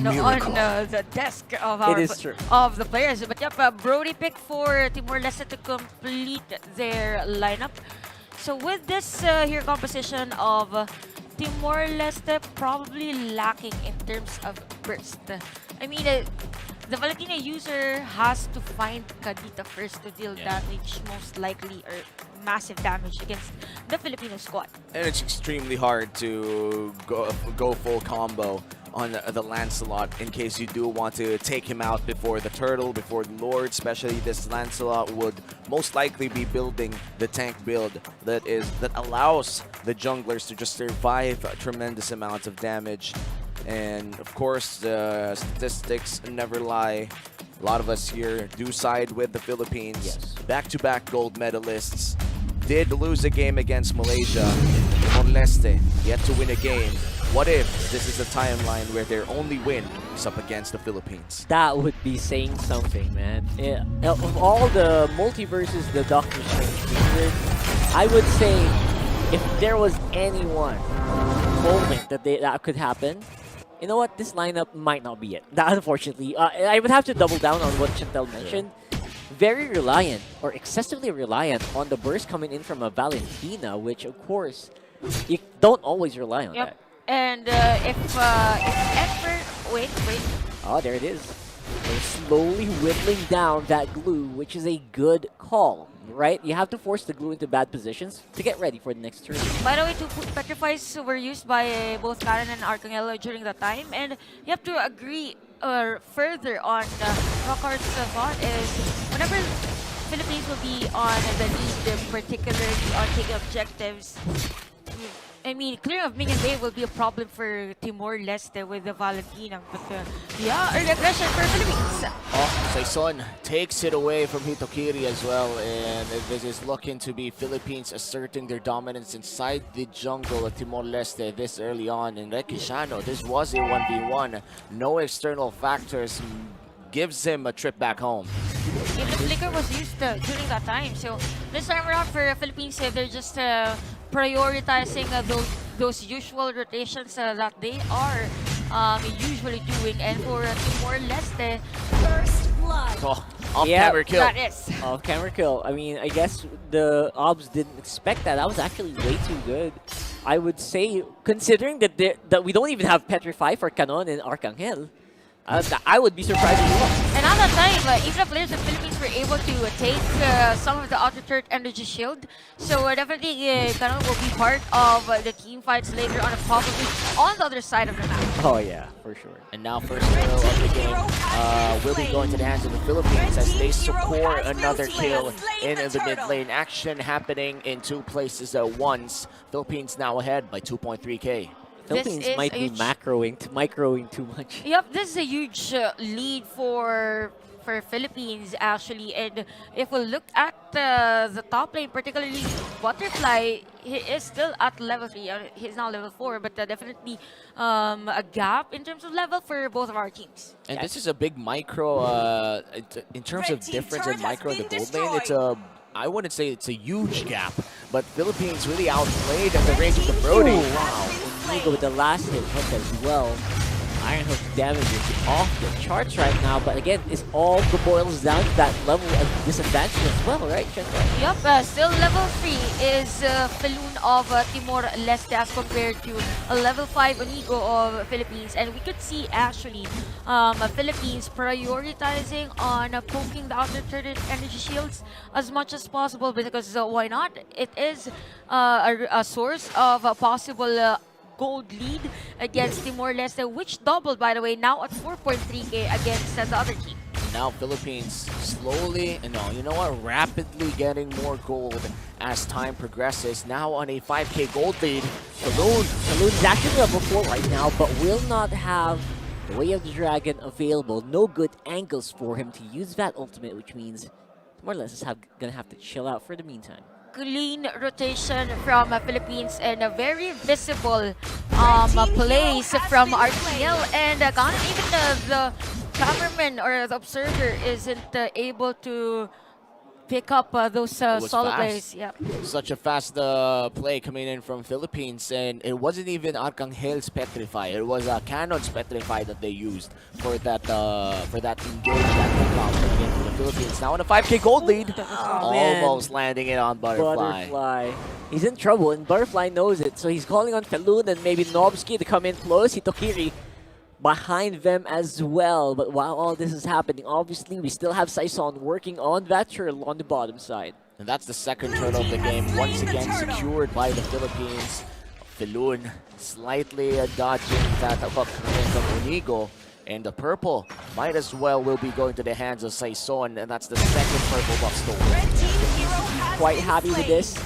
on the desk of our of the players. But yep, Brody picked for Timor-Leste to complete their lineup. So with this here composition of Timor-Leste probably lacking in terms of burst. I mean, the Filipino user has to find Kadita first to deal damage, most likely, or massive damage against the Filipino squad. And it's extremely hard to go full combo on the Lancelot in case you do want to take him out before the turtle, before the Lord. Especially this Lancelot would most likely be building the tank build that allows the junglers to just survive a tremendous amount of damage. And of course, the statistics never lie. A lot of us here do side with the Philippines. Yes. Back-to-back gold medalists. Did lose a game against Malaysia. Timor-Leste yet to win a game. What if this is a timeline where their only win is up against the Philippines? That would be saying something, man. Yeah, of all the multiverses the Doctor Strange created, I would say if there was any one moment that could happen, you know what? This lineup might not be it. Unfortunately, I would have to double down on what Chantel mentioned. Very reliant, or excessively reliant, on the burst coming in from a Valentina, which of course you don't always rely on that. And if effort, wait. Oh, there it is. They're slowly whittling down that glue, which is a good call, right? You have to force the glue into bad positions to get ready for the next turn. By the way, two petrifies were used by both Karen and Arcangelo during that time, and you have to agree further on Rockhart's thought is whenever Philippines will be on the lead, particularly on taking objectives, I mean, clearing of Minion Bay will be a problem for Timor-Leste with the Valentina. But early aggression for Philippines. Oh, Saison takes it away from Hitokiri as well. And this is looking to be Philippines asserting their dominance inside the jungle of Timor-Leste this early on. And Rekishano, this was a 1v1. No external factors gives him a trip back home. Yeah, the flicker was used during that time. So this time around for Philippines, they're just prioritizing those usual rotations that they are usually doing. And for Timor-Leste, first blood. Oh, off-camera kill. That is. Off-camera kill. I mean, I guess the Obs didn't expect that. That was actually way too good. I would say, considering that we don't even have Petrify for Canon and Arcangel, I would be surprised as well. And at that time, even the players of the Philippines were able to take some of the outer third energy shield. So definitely Canon will be part of the team fights later on, probably on the other side of the map. Oh yeah, for sure. And now first kill of the game will be going to the hands of the Philippines as they score another kill in the mid lane. Action happening in two places at once. Philippines now ahead by 2.3k. Philippines might be microing too much. Yep, this is a huge lead for Philippines actually. And if we look at the top lane, particularly Butterfly, he is still at level 3. He's now level 4, but definitely a gap in terms of level for both of our teams. And this is a big micro, in terms of difference in micro and the gold lane, it's a, I wouldn't say it's a huge gap, but Philippines really outplayed at the range of the Brody. Oh, wow. Inigo with the last hit hook as well. Iron Hook damage is off the charts right now, but again, it all boils down to that level of disadvantage as well, right, Chantal? Yep, still level 3 is Feloon of Timor-Leste as compared to a level 5 Inigo of Philippines. And we could see actually Philippines prioritizing on poking the outer third energy shields as much as possible, because why not? It is a source of a possible gold lead against Timor-Leste, which doubled, by the way, now at 4.3k against the other team. Now Philippines slowly, rapidly getting more gold as time progresses. Now on a 5k gold lead. Feloon's actually level 4 right now, but will not have the Way of the Dragon available. No good angles for him to use that ultimate, which means Timor-Leste is gonna have to chill out for the meantime. Clean rotation from Philippines and a very visible plays from RTL, and even the cameraman or the observer isn't able to pick up those was solo fast. plays. Yep. Such a fast play coming in from Philippines, and it wasn't even Archangel's Petrify. It was Canon's Petrify that they used for that engage that pickoff coming in from the Philippines. Now on a 5K gold lead, almost landing it on Butterfly. He's in trouble, and Butterfly knows it, so he's calling on Felun and maybe Nobsky to come in close. Hitokiri behind them as well. But while all this is happening, obviously we still have Saison working on that turtle on the bottom side. And that's the second turtle of the game, once again secured by the Philippines. Felun slightly dodging that hook coming from Unigo. And the purple might as well will be going to the hands of Saison, and that's the second purple buff stolen. Quite happy with this.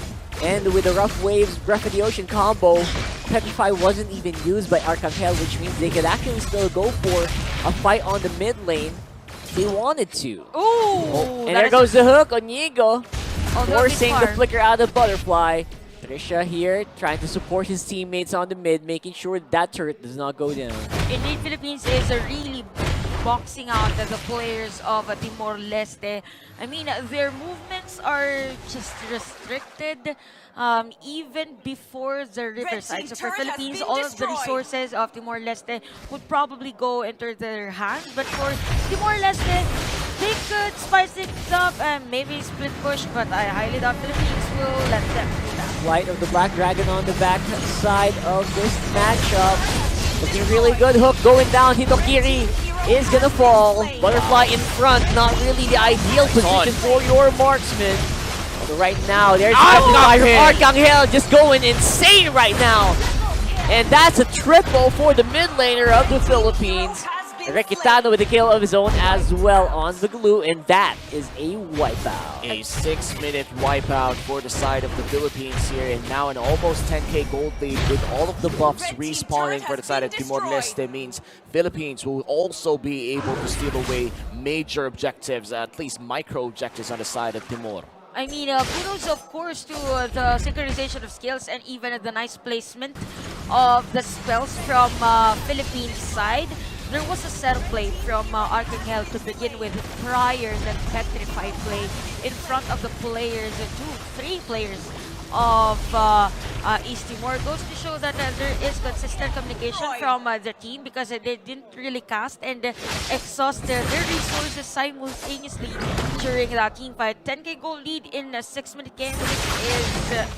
And with the Rough Waves, Breath of the Ocean combo, Petrify wasn't even used by Arcangel, which means they could actually still go for a fight on the mid lane if they wanted to. Ooh! And there goes the hook on Yigo, Although forcing the far. flicker out of Butterfly. Trisha here trying to support his teammates on the mid, making sure that turret does not go down. Indeed, Philippines is really boxing out the players of Timor-Leste. I mean, their movements are just restricted even before the riverside. So for Philippines, all of the resources of Timor-Leste would probably go into their hands. But for Timor-Leste, they could spice things up and maybe split push, but I highly doubt Philippines will let them do that. Flight of the Black Dragon on the back side of this matchup. Looking really good. Hook going down. Hitokiri is gonna fall. Butterfly in front. Not really the ideal position for your marksman. So right now, there's Arcangel just going insane right now. And that's a triple for the mid laner of the Philippines. Rekitano with a kill of his own as well on the glue, and that is a wipeout. A 6-minute wipeout for the side of the Philippines here, and now an almost 10K gold lead with all of the buffs respawning for the side of Timor-Leste means Philippines will also be able to steal away major objectives, at least micro objectives on the side of Timor. I mean, kudos of course to the synchronization of skills and even the nice placement of the spells from Philippines side. There was a set play from Arcangel to begin with prior than petrified play in front of the players, three players of East Timor. Goes to show that there is consistent communication from the team because they didn't really cast and exhaust their resources simultaneously during that team fight. 10K goal lead in a 6-minute game, which is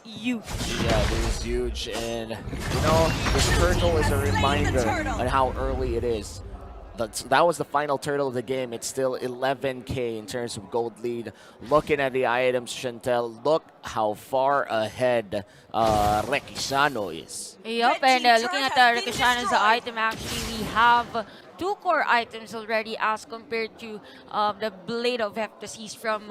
huge. Yeah, it is huge, and you know, this turtle is a reminder on how early it is. That was the final turtle of the game. It's still 11K in terms of gold lead. Looking at the items, Chantel, look how far ahead Rekishano is. Yup, and looking at Rekishano's item, actually, we have 2 core items already as compared to the Blade of Heptasis from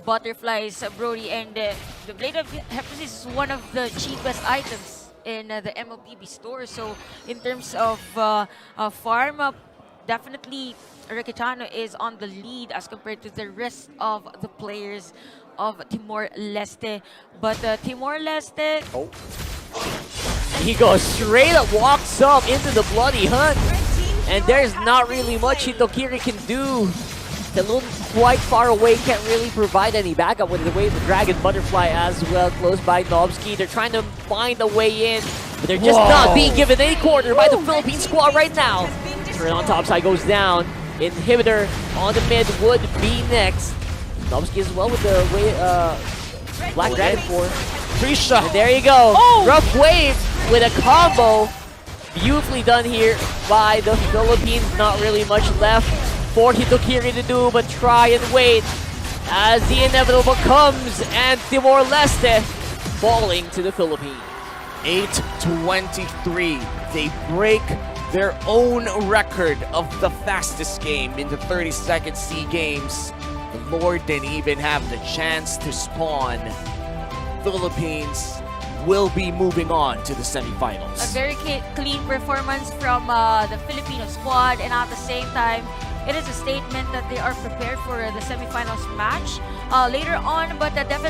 Butterfly's Brody, and the Blade of Heptasis is one of the cheapest items in the MLBB store. So in terms of farm, definitely Rekitano is on the lead as compared to the rest of the players of Timor-Leste. But Timor-Leste... Oh. He goes straight up, walks up into the bloody hunt. And there's not really much Hitokiri can do. Felun quite far away, can't really provide any backup with the way the Dragon Butterfly as well, close by Nobsky. They're trying to find a way in, but they're just not being given any quarter by the Philippine squad right now. Turn on top side goes down. Inhibitor on the mid would be next. Nobsky as well with the way Black Dragon for Trisha. And there you go. Rough Wave with a combo. Beautifully done here by the Philippines. Not really much left for Hitokiri to do, but try and wait as the inevitable comes, and Timor-Leste falling to the Philippines. 8:23. They break their own record of the fastest game in the 32nd SEA Games. The Lord didn't even have the chance to spawn. Philippines will be moving on to the semifinals. A very clean performance from the Filipino squad, and at the same time, it is a statement that they are prepared for the semifinals match later on, but definitely